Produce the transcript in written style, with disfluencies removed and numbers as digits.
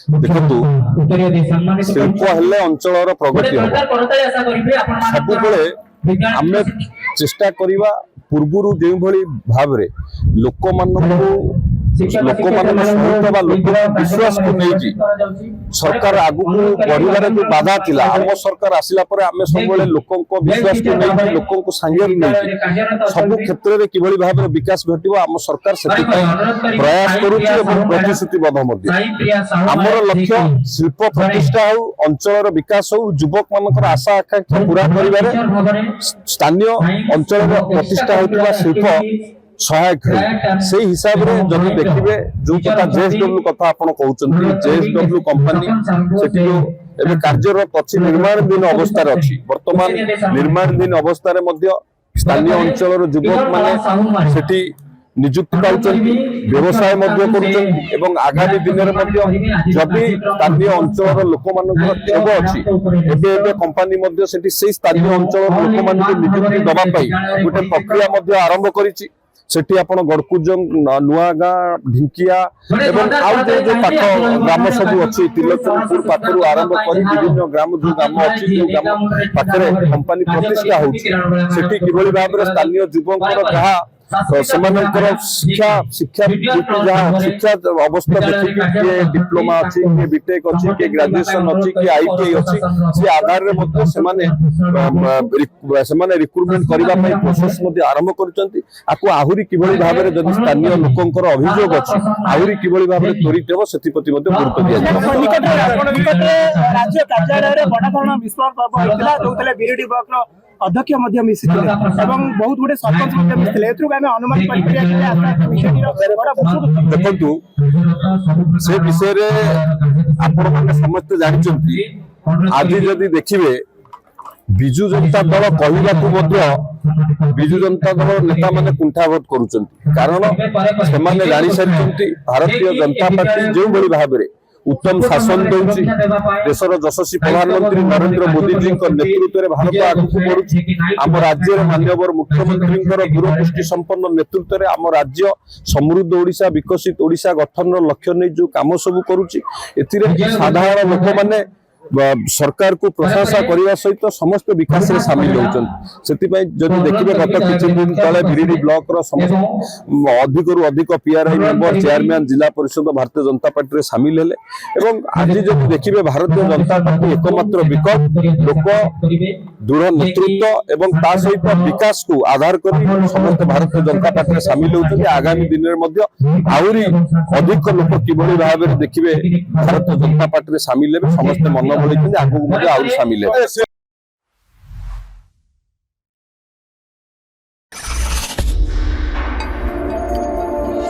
देखु शिल्प हेले अंचल प्रगति सब आम चेष्टा करवा पूर्व जो भाव लोक विश्वास को नहीं सरकार आगु बढ़िबार जो बाधा थिला आम सरकार आसिला परे आमे सब लोक विश्वास को नहीं लोक सांगे नहीं सब क्षेत्र में किभली भाव विकास घटिबो आम सरकार सेति प्रयास करूछि एवं प्रतिश्रुतिबद्ध आमर लक्ष्य शिल्प प्रतिष्ठा हो अंचल विकास हो युवक मानकर आशा आकांक्षा पूरा करिबारे स्थानीय अंचल प्रतिष्ठा होतिबा शिल्प सहायक से हिसाब रे जब देखिबे जो कथा जेएसडब्ल्यू कथा आपण कहउचंती जेएसडब्ल्यू कंपनी सेठी जो एबे कार्यरत अछि निर्माणाधीन अवस्था रे अछि वर्तमान निर्माणाधीन अवस्था रे मध्य स्थानीय अंचल रो युवक माने सेठी नियुक्ति पाउचंती व्यवसाय मध्य करूचंती एवं आगामी दिन रे मध्य जबि स्थानीय अंचल रो लोक मानकर क्षोभ अछि एबे एबे कंपनी मध्य सेठी से स्थानीय अंचल रो लोक मानकर नियुक्ति दबा पई गोटे प्रक्रिया मध्य आरंभ करिछि सेठी आपण गड़कुजंग नुआगां ढिंकिया एवं आउ जो पाख ग्राम सब अच्छी तिलचंदपुर पाखरु आरंभ करी विभिन्न ग्राम जो ग्राम अच्छी जो ग्राम पाखरे कंपनी प्रतिष्ठा होछि सेठी किभली भाबरे स्थानीय युवकर जहा सेमानकर शिक्षा शिक्षा शिक्षा अवस्था देखि के डिप्लोमा अछि के बीटेक अछि के ग्रेजुएशन अछि के आईटीआई अछि से आधार रे मध्य सेमाने रिक्रुटमेंट करबा पई प्रोसेस मध्य आरंभ करचंती आकु आहुरी किभली भाबरे जदि स्थानीय लोकंकर अभियोग अछि आहुरी किभली भाबरे त्वरित हेबो सेति मध्य गुरुत्व दिया राज्य कार्यालय रे बड़ा धरण विस्फोट पर्व होइतिला जोतले बीरेडी ब्लॉक रो अध्यक्ष मध्य मिसिथिले एवं बहुत गुडे सरपंच मध्य मिसिथिले एथरु आमे अनुमान प्रक्रिया के आस्था मिसिथिले बड़ा बहुत देखंतु से विषय रे आपण माने समस्त जानिचंती आज जदि देखिबे बिजु जनता दल कहवाकू मध्य बिजु जनता दल नेता माने कुंठाबोध करूचंती कारण सेमाने जानि सारिचंती भारतीय जनता पार्टी जो बड़ी भाबरे उत्तम शासन दौची देशर यशस्वी प्रधानमंत्री नरेंद्र मोदी जी नेतृत्व में भारत आगू बढ़ुची आम राज्य माननीय मुख्यमंत्री दूरदृष्टि संपन्न नेतृत्व में आम राज्य समृद्ध ओडिशा विकसित ओडिशा गठन लक्ष्य नहीं जो कम सब करुची साधारण लोक माने सरकार को प्रशंसा करने सहित समस्त विकास में सामिल होती देखिए गत किसी दिन तले बिरिडी ब्लॉक अधिक अधिक पीआरआई मेंबर चेयरमैन जिला परिषद भारतीय जनता पार्टी रे सामिल हेले एवं आज जब देखिए भारतीय जनता पार्टी एकमात्र विकल्प लोक दृढ़ नेतृत्व एवं ता सहित विकास को आधार कर समस्त भारतीय जनता पार्टी रे सामिल होती आगामी दिन में आहरी अधिक लोक किभली भाव देखिए भारतीय जनता पार्टी रे सामिल हेबे समस्त मन आगू सामिल है।